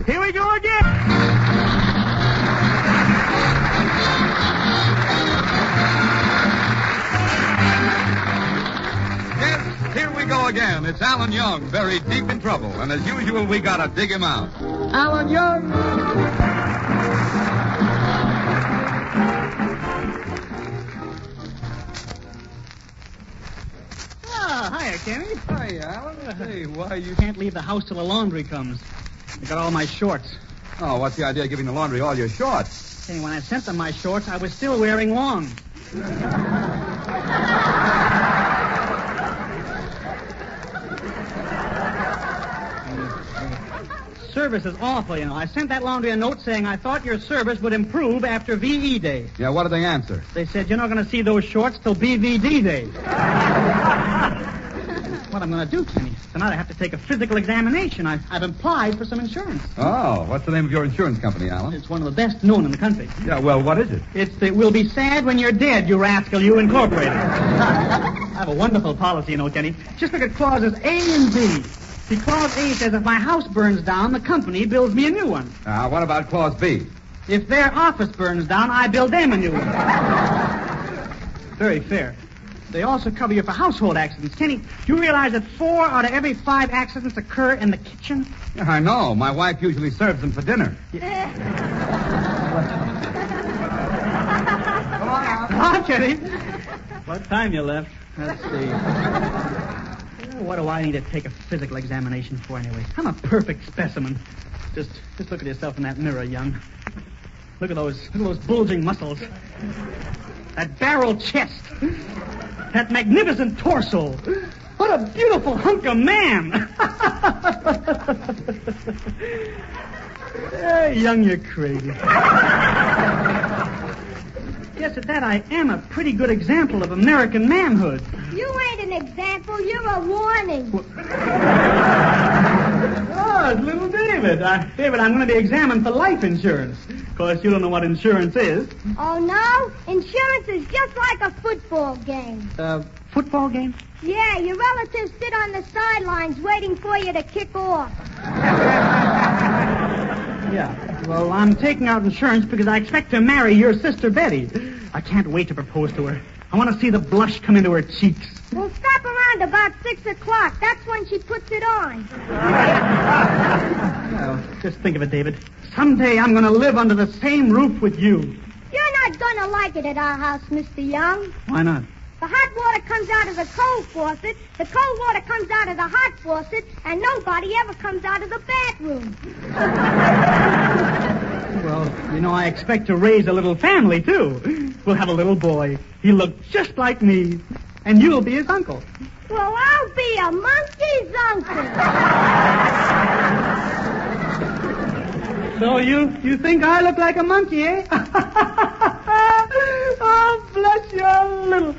Here we go again. Yes, here we go again. It's Alan Young, buried deep in trouble. And as usual, we gotta dig him out. Alan Young. Hiya, Kenny. Hi, Alan. Hey, why you... Can't leave the house till the laundry comes. I got all my shorts. Oh, what's the idea of giving the laundry all your shorts? Kenny, when I sent them my shorts, I was still wearing long. Service is awful, you know. I sent that laundry a note saying I thought your service would improve after VE Day. Yeah, what did they answer? They said you're not going to see those shorts till BVD Day. What I'm going to do, Kenny? Tonight I have to take a physical examination. I've applied for some insurance. Oh, what's the name of your insurance company, Alan? It's one of the best known in the country. Yeah, well, what is it? It's the We'll Be Sad When You're Dead, You Rascal, You Incorporated. I have a wonderful policy, you know, Kenny. Just look at clauses A and B. See, Clause A says if my house burns down, the company builds me a new one. What about Clause B? If their office burns down, I build them a new one. Very fair. They also cover you for household accidents. Kenny, do you realize that 4 out of every 5 accidents occur in the kitchen? Yeah, I know. My wife usually serves them for dinner. Come on, Kenny. What time you left? Let's see. What do I need to take a physical examination for anyway? I'm a perfect specimen. Just look at yourself in that mirror, young. Look at those bulging muscles. That barrel chest. That magnificent torso. What a beautiful hunk of man. Young, you're crazy. Yes, at that, I am a pretty good example of American manhood. You ain't an example. You're a warning. Oh, it's little David. David, I'm going to be examined for life insurance. Of course, you don't know what insurance is. Oh, no? Insurance is just like a football game. Football game? Yeah, your relatives sit on the sidelines waiting for you to kick off. Yeah. Well, I'm taking out insurance because I expect to marry your sister Betty. I can't wait to propose to her. I want to see the blush come into her cheeks. Well, stop around about 6 o'clock. That's when she puts it on. Well, just think of it, David. Someday I'm going to live under the same roof with you. You're not going to like it at our house, Mr. Young. Why not? The hot water comes out of the cold faucet, the cold water comes out of the hot faucet, and nobody ever comes out of the bathroom. Well, you know, I expect to raise a little family, too. We'll have a little boy. He'll look just like me, and you'll be his uncle. Well, I'll be a monkey's uncle. So you think I look like a monkey, eh? Oh, bless your little...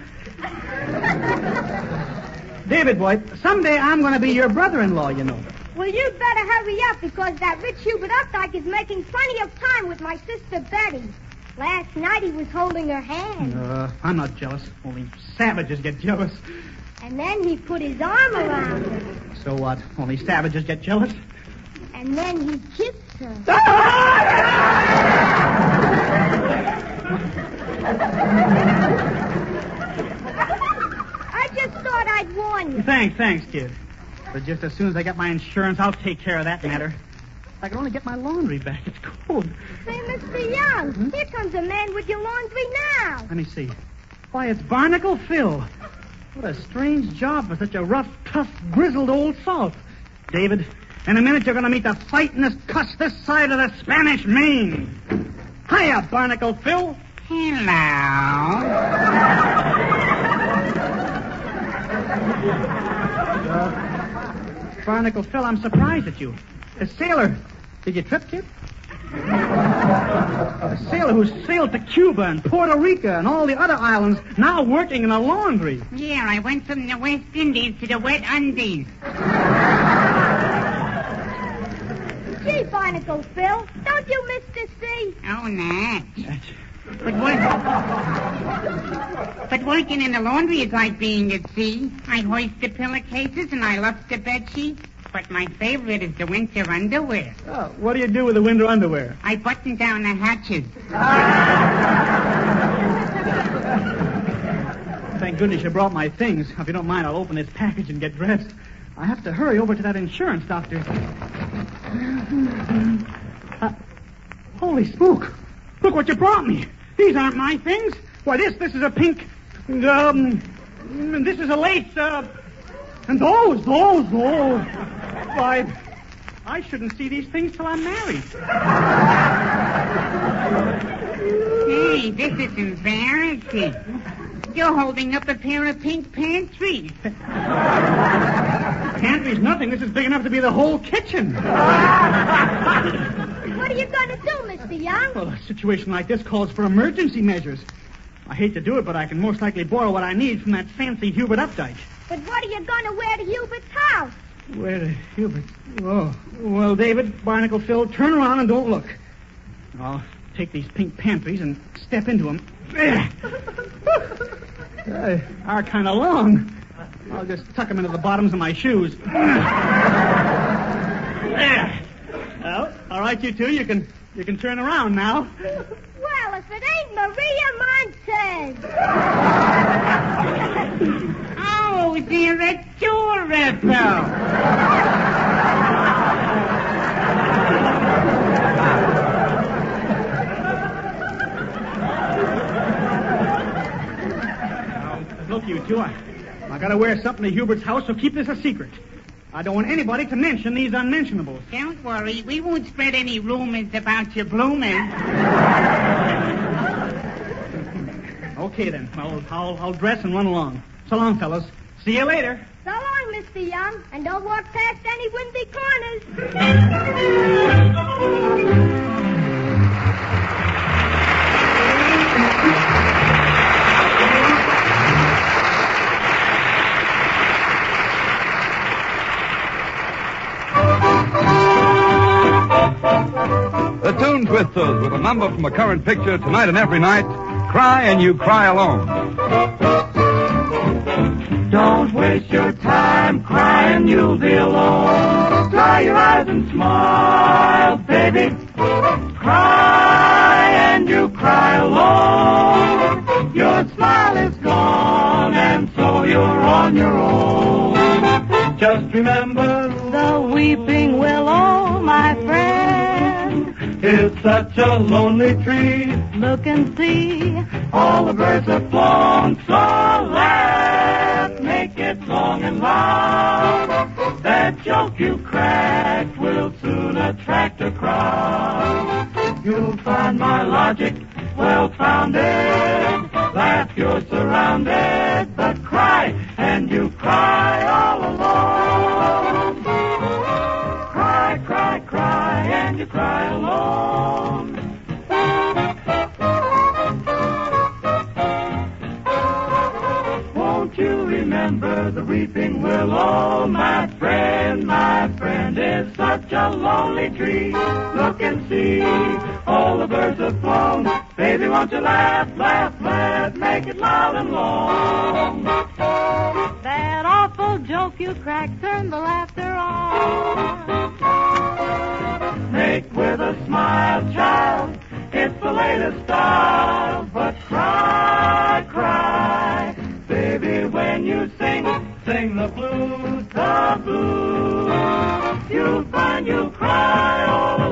David, boy, someday I'm going to be your brother-in-law, you know. Well, you'd better hurry up because that rich Hubert Updike is making plenty of time with my sister Betty. Last night he was holding her hand. I'm not jealous. Only savages get jealous. And then he put his arm around her. So what? Only savages get jealous? And then he kissed her. I just thought I'd warn you. Thanks, kid. But just as soon as I get my insurance, I'll take care of that matter. I can only get my laundry back. It's cold. Say, Mr. Young, here comes a man with your laundry now. Let me see. Why, it's Barnacle Phil. What a strange job for such a rough, tough, grizzled old salt. David, in a minute you're going to meet the fightingest cuss this side of the Spanish Main. Hiya, Barnacle Phil. Hello. Barnacle Phil, I'm surprised at you. A sailor. Did you trip, kid? A sailor who sailed to Cuba and Puerto Rico and all the other islands, now working in a laundry. Yeah, I went from the West Indies to the Wet Undies. Gee, Barnacle Phil, don't you miss the sea? Oh, nah. But working in the laundry is like being at sea. I hoist the pillowcases and I luff the bedsheets. but my favorite is the winter underwear. Oh, what do you do with the winter underwear? I button down the hatches. Thank goodness you brought my things. If you don't mind, I'll open this package and get dressed. I have to hurry over to that insurance doctor. Holy smoke. Look what you brought me. These aren't my things. Why, this is a pink... this is a lace, and those. Why, I shouldn't see these things till I'm married. Hey, this is embarrassing. You're holding up a pair of pink pantries. Pantry's nothing. This is big enough to be the whole kitchen. What are you going to do, Mr. Young? Well, a situation like this calls for emergency measures. I hate to do it, but I can most likely borrow what I need from that fancy Hubert Updike. But what are you going to wear to Hubert's house? Where to Hubert? Oh, well, David, Barnacle Phil, turn around and don't look. I'll take these pink pantries and step into them. They are kind of long. I'll just tuck them into the bottoms of my shoes. There. Well, all right, you two, you can turn around now. Well, if it ain't Maria Montez. Oh, they're adorable. Look, you two, I gotta wear something to Hubert's house, so keep this a secret. I don't want anybody to mention these unmentionables. Don't worry, we won't spread any rumors about your blooming. Okay, then. I'll dress and run along. So long, fellas. See you later. So long, Mr. Young, and don't walk past any windy corners. The Tune Twisters with a number from a current picture tonight and every night. Cry and you cry alone. Don't waste your time crying, you'll be alone. Dry your eyes and smile, baby. Cry and you cry alone. Your smile is gone and so you're on your own. Just remember the weeping willow, my friend. It's such a lonely tree. Look and see, all the birds have flown. So laugh, make it long and loud. That joke you cracked will soon attract a crowd. You'll find my logic well-founded. Laugh, you're surrounded, but cry, and you cry all alone. Cry, cry, cry, and you cry alone. Won't you remember the weeping willow, my friend, is such a lonely tree. Look and see, all the birds have flown. Baby, won't you laugh, laugh, laugh, make it loud and long. That awful joke you cracked, turn the laughter on. Make with a smile, child, it's the latest style. But cry, cry, baby, when you sing the blues, the blues. You'll find you'll cry all alone.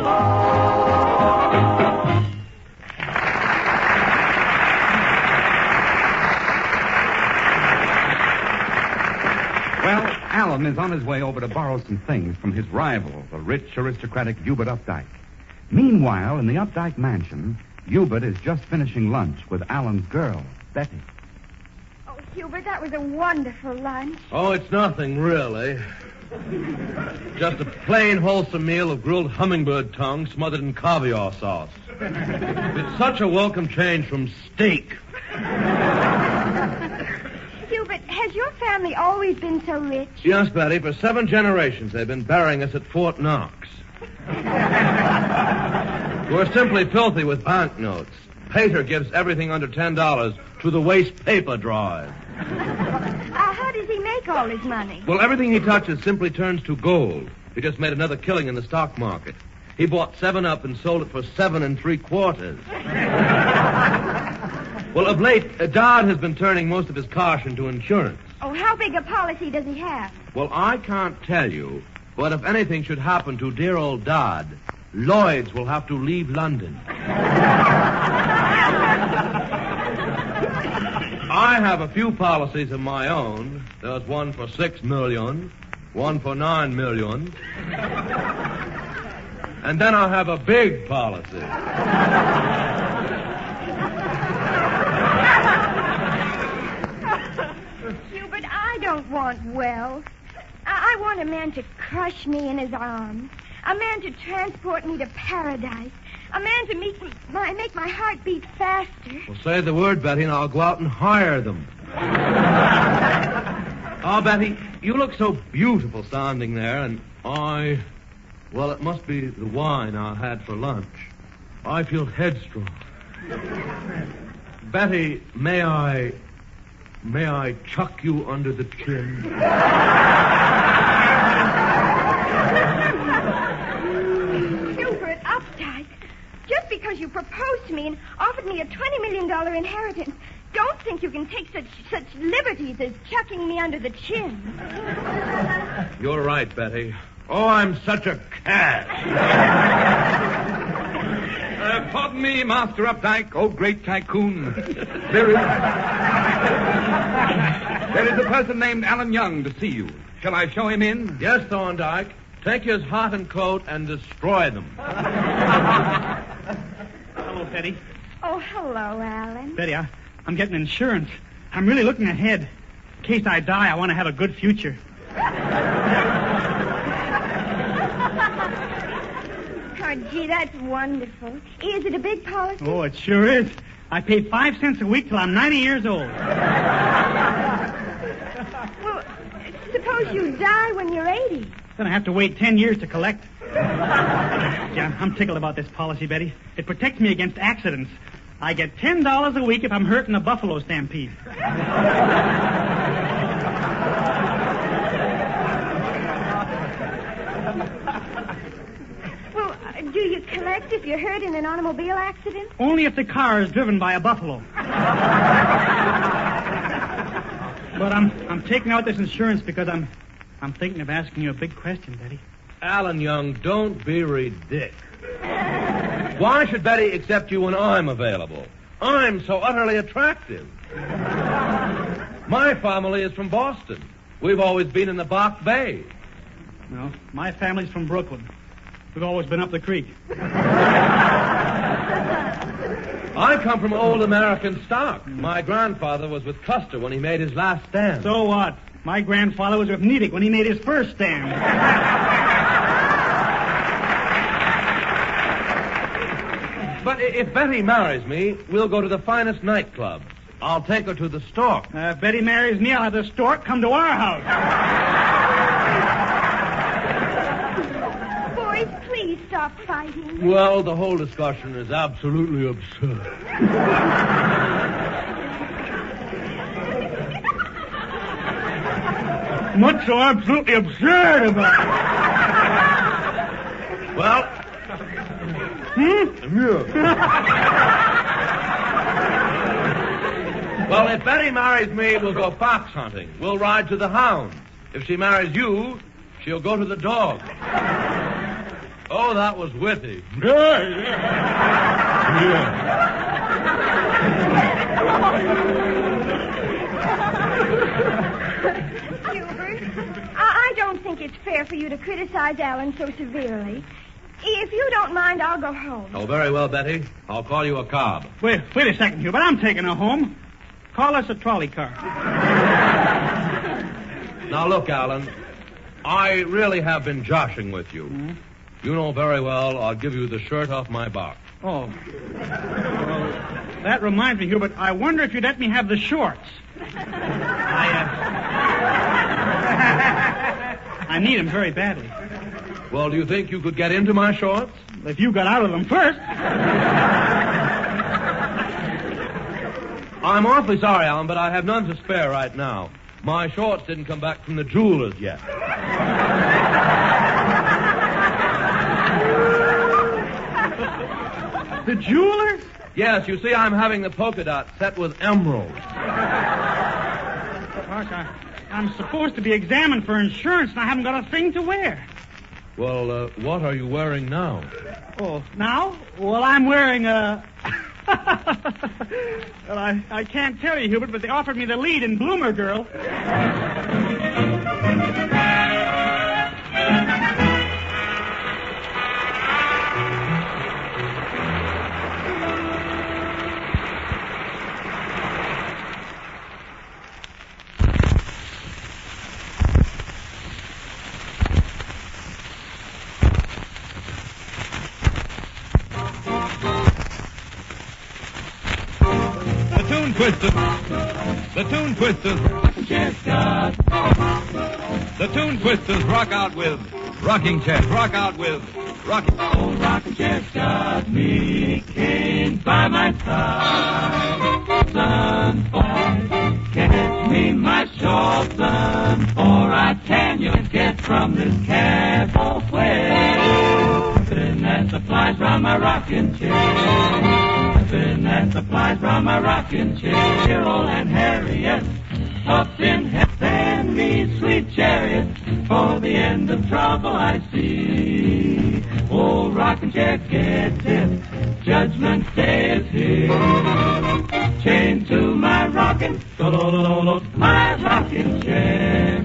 Well, Alan is on his way over to borrow some things from his rival, the rich, aristocratic Hubert Updike. Meanwhile, in the Updike mansion, Hubert is just finishing lunch with Alan's girl, Betty. Oh, Hubert, that was a wonderful lunch. Oh, it's nothing, really. Just a plain, wholesome meal of grilled hummingbird tongue smothered in caviar sauce. It's such a welcome change from steak. Hubert, has your family always been so rich? Yes, Betty, for 7 generations they've been burying us at Fort Knox. We're simply filthy with banknotes. Pater gives everything under $10 to the waste paper drive. How does does he make all his money? Well, everything he touches simply turns to gold. He just made another killing in the stock market. He bought 7-Up and sold it for 7 3/4. Well, of late, Dodd has been turning most of his cash into insurance. Oh, how big a policy does he have? Well, I can't tell you, but if anything should happen to dear old Dodd, Lloyd's will have to leave London. I have a few policies of my own. There's one for $6 million, one for $9 million. And then I have a big policy. Hubert, I don't want wealth. I want a man to crush me in his arms. A man to transport me to paradise. A man to make my heart beat faster. Well, say the word, Betty, and I'll go out and hire them. Oh, Betty, you look so beautiful standing there, and well, it must be the wine I had for lunch. I feel headstrong. Betty, may I chuck you under the chin? Hubert Updike, just because you proposed to me and offered me a $20 million inheritance, don't think you can take such liberties as chucking me under the chin. You're right, Betty. Oh, I'm such a cat. Pardon me, Master Updike, oh great tycoon. There is a person named Alan Young to see you. Shall I show him in? Yes, Thorndyke. Take his hat and coat and destroy them. Hello, Betty. Oh, hello, Alan. Betty, I'm getting insurance. I'm really looking ahead. In case I die, I want to have a good future. Oh, gee, that's wonderful. Is it a big policy? Oh, it sure is. I pay 5 cents a week till I'm 90 years old. Well, suppose you die when you're 80. Then I have to wait 10 years to collect. Yeah, I'm tickled about this policy, Betty. It protects me against accidents. I get $10 a week if I'm hurt in a buffalo stampede. Well, do you collect if you're hurt in an automobile accident? Only if the car is driven by a buffalo. But I'm taking out this insurance because I'm thinking of asking you a big question, Betty. Alan Young, don't be ridiculous. Why should Betty accept you when I'm available? I'm so utterly attractive. My family is from Boston. We've always been in the Back Bay. No, my family's from Brooklyn. We've always been up the creek. I come from old American stock. My grandfather was with Custer when he made his last stand. So what? My grandfather was with Nedick when he made his first stand. But if Betty marries me, we'll go to the finest nightclub. I'll take her to the Stork. If Betty marries me, I'll have the Stork come to our house. Boys, please stop fighting. Well, the whole discussion is absolutely absurd. What's so absolutely absurd about it? Well... Well, if Betty marries me, we'll go fox hunting. We'll ride to the hounds. If she marries you, she'll go to the dog. Oh, that was witty. Hubert, I don't think it's fair for you to criticize Alan so severely. If you don't mind, I'll go home. Oh, very well, Betty. I'll call you a cab. Wait a second, Hubert. I'm taking her home. Call us a trolley car. Now, look, Alan, I really have been joshing with you. Mm-hmm. You know very well I'll give you the shirt off my back. Oh. Well, that reminds me, Hubert, I wonder if you'd let me have the shorts. I need them very badly. Well, do you think you could get into my shorts? If you got out of them first. I'm awfully sorry, Alan, but I have none to spare right now. My shorts didn't come back from the jeweler's yet. The jeweler? Yes, you see, I'm having the polka dot set with emeralds. Gosh, I'm supposed to be examined for insurance, and I haven't got a thing to wear. Well, what are you wearing now? Oh, now? Well, I'm wearing a... Well, I can't tell you, Hubert, but they offered me the lead in Bloomer Girl. The Tune Twisters. The Tune Twisters rock out with rocking chairs. Rock out with rocking. Oh, rocking chairs got me cane by my side. Son, boy, catch me my shawl, son, for I can you get from this cab away. Then that supplies round my rocking chair. Then that supplies round my rocking chair. Old and Harriet, up in heaven, me sweet chariot, for the end of trouble I see. Old rocking chair gets it, Judgment Day is here. Chained to my rocking, my rocking chair.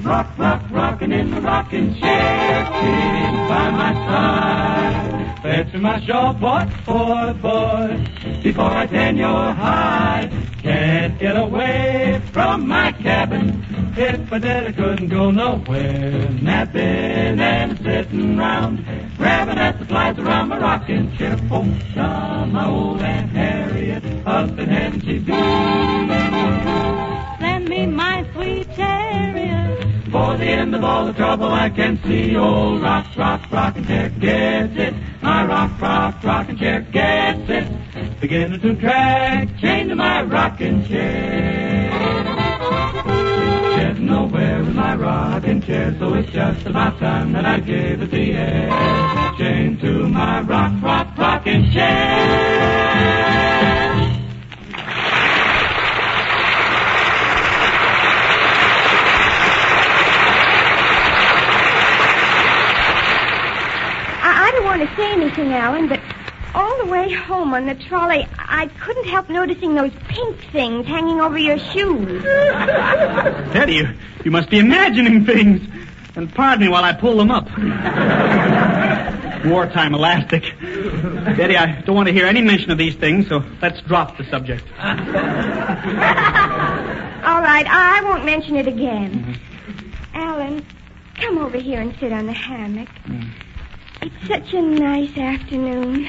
Rock, rock, rockin' in the rocking chair, sitting by my side. Fetch my shawl, boy, before I tan your hide. Can't get away from my cabin. If I did, I couldn't go nowhere. Napping and sitting round, grabbing at the supplies around my rocking chair. Oh, my old Aunt Harriet, up in heaven she be. Lend me my sweet chariot. For the end of all the trouble I can see. Old rock, rock, rocking chair gets it. My rock, rock, rocking chair gets it. Beginning to drag, chained to my rocking chair. Getting nowhere with my rocking chair, so it's just about time that I gave it the air. Chained to my rock, rock, rocking chair. I don't want to say anything, Alan, but all the way home on the trolley, I couldn't help noticing those pink things hanging over your shoes. Teddy, you must be imagining things. And pardon me while I pull them up. Wartime elastic. Teddy, I don't want to hear any mention of these things, so let's drop the subject. All right, I won't mention it again. Mm-hmm. Alan, come over here and sit on the hammock. It's such a nice afternoon.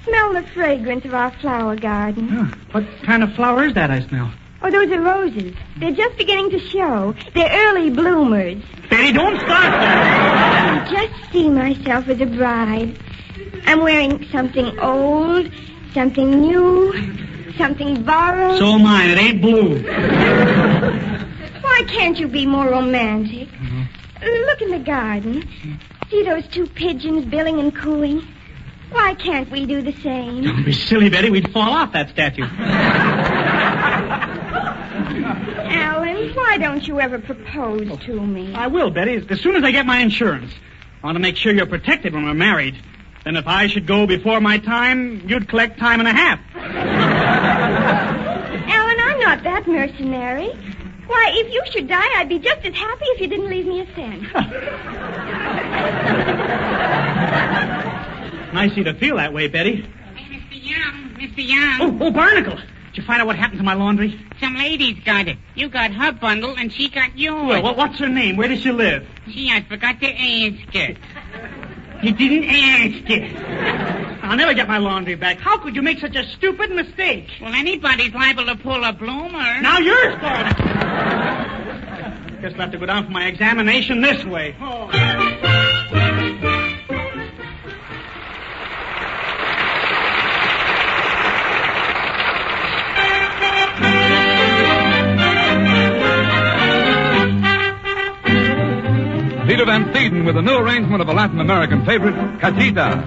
Smell the fragrance of our flower garden. Oh, what kind of flower is that I smell? Oh, those are roses. They're just beginning to show. They're early bloomers. Betty, don't start that. I just see myself as a bride. I'm wearing something old, something new, something borrowed. So am I. It ain't blue. Why can't you be more romantic? Mm-hmm. Look in the garden. See those two pigeons billing and cooing? Why can't we do the same? Don't be silly, Betty. We'd fall off that statue. Alan, why don't you ever propose to me? I will, Betty, as soon as I get my insurance. I want to make sure you're protected when we're married. Then if I should go before my time, you'd collect time and a half. Alan, I'm not that mercenary. Why, if you should die, I'd be just as happy if you didn't leave me a cent. Nice of you to feel that way, Betty. Hey, Mr. Young. Oh, Barnacle. Did you find out what happened to my laundry? Some lady's got it. You got her bundle, and she got yours. Well, what's her name? Where does she live? Gee, I forgot to ask her. You didn't ask it. I'll never get my laundry back. How could you make such a stupid mistake? Well, anybody's liable to pull a bloomer. Now you're starting. Guess I'll have to go down for my examination this way. Oh. Van Thieden with a new arrangement of a Latin American favorite, Cachita.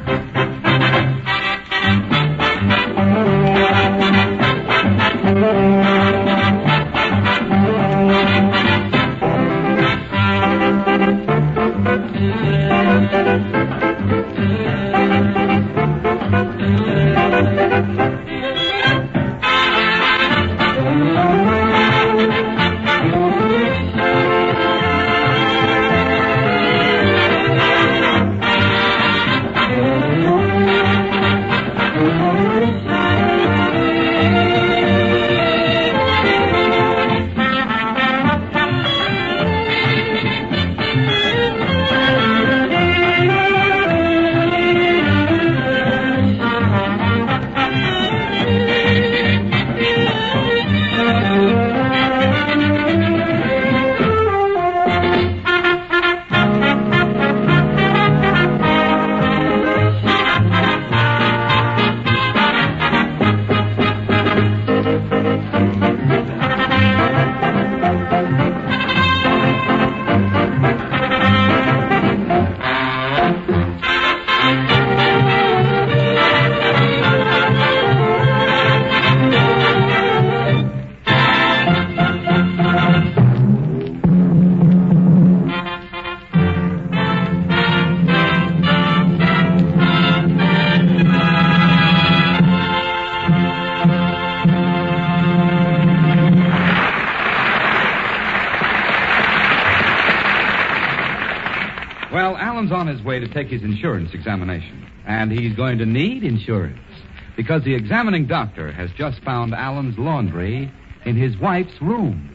On his way to take his insurance examination. And he's going to need insurance because the examining doctor has just found Alan's laundry in his wife's room.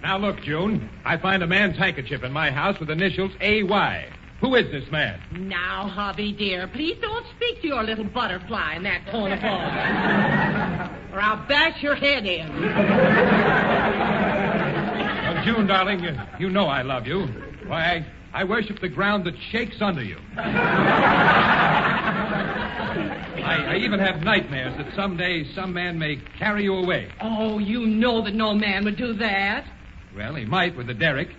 Now look, June. I find a man's handkerchief in my house with initials A.Y. Who is this man? Now, hubby dear, please don't speak to your little butterfly in that tone of voice. Or I'll bash your head in. Well, June, darling, you know I love you. Why, I worship the ground that shakes under you. I even have nightmares that someday some man may carry you away. Oh, you know that no man would do that. Well, he might with the derrick.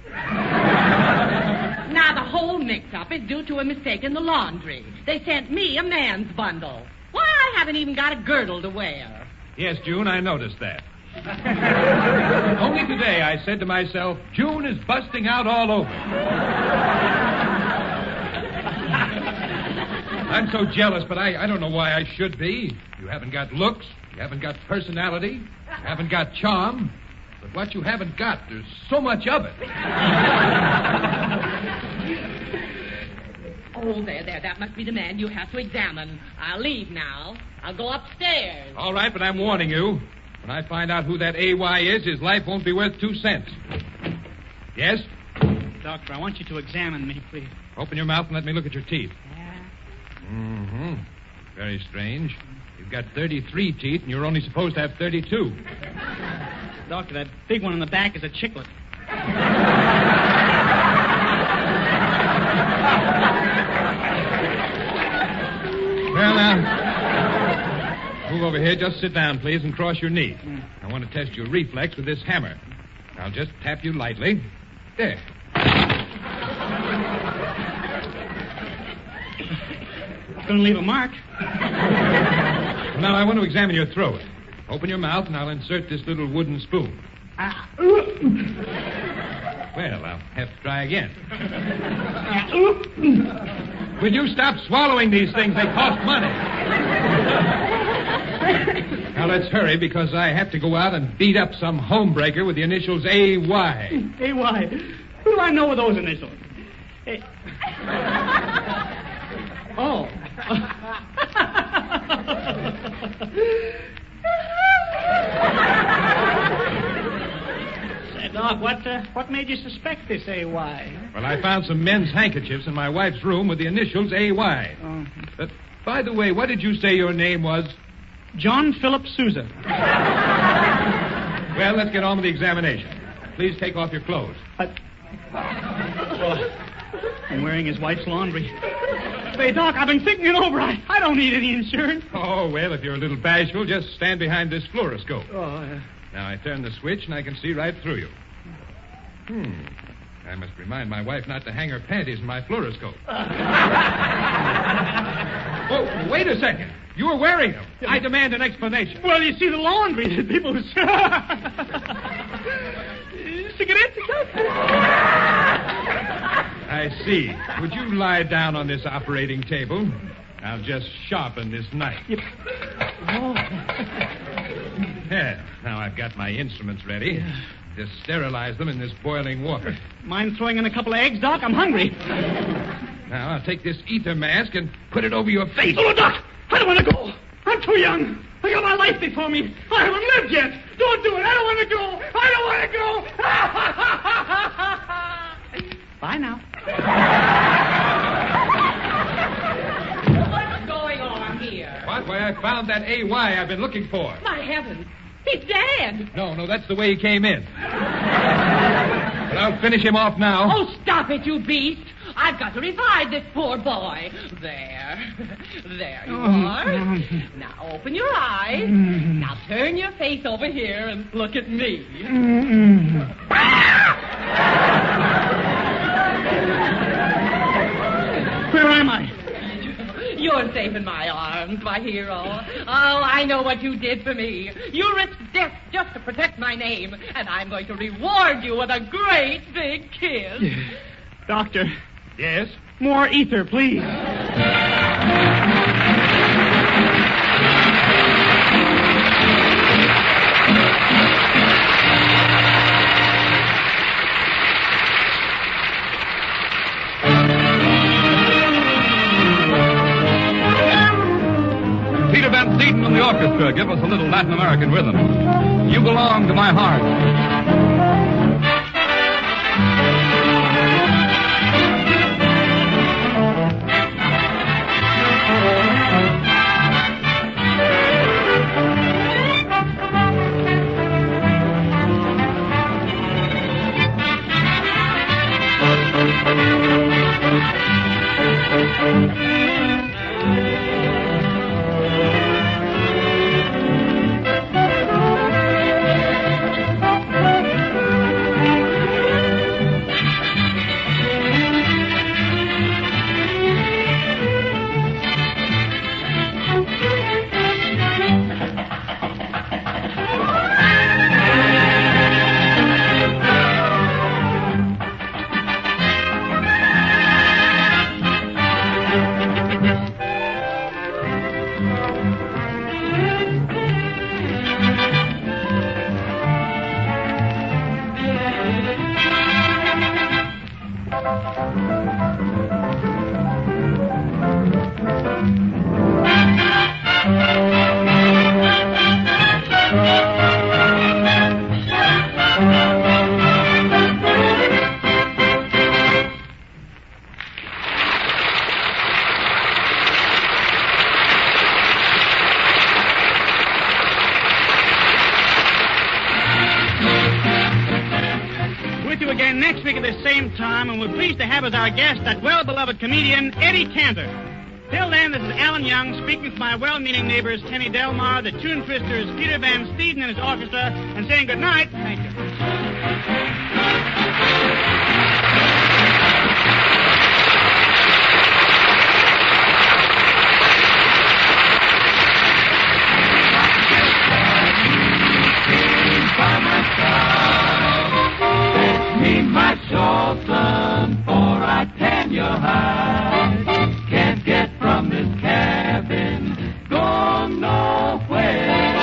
Now, the whole mix-up is due to a mistake in the laundry. They sent me a man's bundle. Why, I haven't even got a girdle to wear. Yes, June, I noticed that. Only today I said to myself, June is busting out all over. I'm so jealous, but I don't know why I should be. You haven't got looks, you haven't got personality, you haven't got charm. But what you haven't got, there's so much of it. Oh, there, that must be the man you have to examine. I'll leave now. I'll go upstairs. All right, but I'm warning you. When I find out who that A.Y. is, his life won't be worth 2 cents. Yes? Doctor, I want you to examine me, please. Open your mouth and let me look at your teeth. Yeah. Mm-hmm. Very strange. You've got 33 teeth, and you're only supposed to have 32. Doctor, that big one in the back is a chicklet. Well, now, move over here. Just sit down, please, and cross your knee. I want to test your reflex with this hammer. I'll just tap you lightly. There. It's going to leave a mark. Now, I want to examine your throat. Open your mouth, and I'll insert this little wooden spoon. Well, I'll have to try again. Will you stop swallowing these things? They cost money. Now, let's hurry, because I have to go out and beat up some homebreaker with the initials A.Y. A.Y.? Who do I know with those initials? Oh. Say, Doc, what made you suspect this A.Y.? Well, I found some men's handkerchiefs in my wife's room with the initials A.Y. Oh. By the way, what did you say your name was? John Philip Sousa. Well, let's get on with the examination. Please take off your clothes. Well, I'm wearing his wife's laundry. Say, Doc, I've been thinking it over. I don't need any insurance. Oh, well, if you're a little bashful, just stand behind this fluoroscope. Oh, Now, I turn the switch, and I can see right through you. I must remind my wife not to hang her panties in my fluoroscope. Oh, wait a second. You were wearing them. I demand an explanation. Well, you see, the laundry, people... Cigarettes? I see. Would you lie down on this operating table? I'll just sharpen this knife. Yep. Oh. Yeah, now I've got my instruments ready. Just sterilize them in this boiling water. Mind throwing in a couple of eggs, Doc? I'm hungry. Now, I'll take this ether mask and put it over your face. Oh, Doc! I don't want to go. I'm too young. I got my life before me. I haven't lived yet. Don't do it. I don't want to go. I don't want to go. Bye now. What's going on here? What? Why, I found that AY I've been looking for. My heavens. He's dead. No, that's the way he came in. But I'll finish him off now. Oh, stop it, you beast. I've got to revive this poor boy. There you are. Now open your eyes. Now turn your face over here and look at me. Where am I? You're safe in my arms, my hero. Oh, I know what you did for me. You risked death just to protect my name, and I'm going to reward you with a great big kiss. Doctor. Yes? More ether, please. Peter Van Steeden and the orchestra give us a little Latin American rhythm. You belong to my heart. Next week at the same time, and we're pleased to have as our guest that well-beloved comedian, Eddie Cantor. Till then, this is Alan Young speaking for my well-meaning neighbors, Tenny Delmar, the Tune Twisters, Peter Van Steeden and his orchestra, and saying good night. Thank you. For I tan your hide. Can't get from this cabin, go nowhere.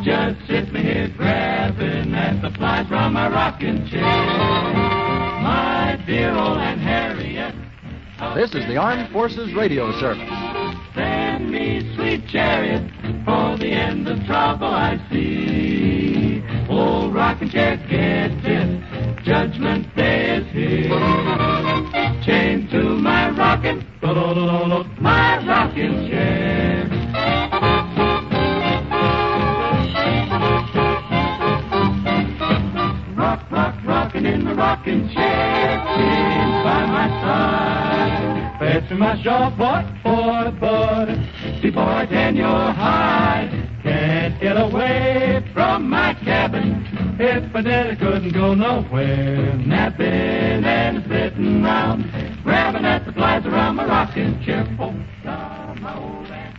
Just sit me here grabbing at the flies from my rocking chair. My dear old Aunt Harriet. This is the Armed Forces Radio Service. Send me sweet chariot for the end of trouble I see. Old rocking chair gets it. Judgment Day is here. Chained to my rocking chair. Rocking in the rocking chair. She's by my side. Fetch my short boy, before I tan your hide. Can't get away from my cabin. napping. If I did, I couldn't go nowhere. Napping and sitting round, grabbing at the flies around my rocking chair. Oh, my old man.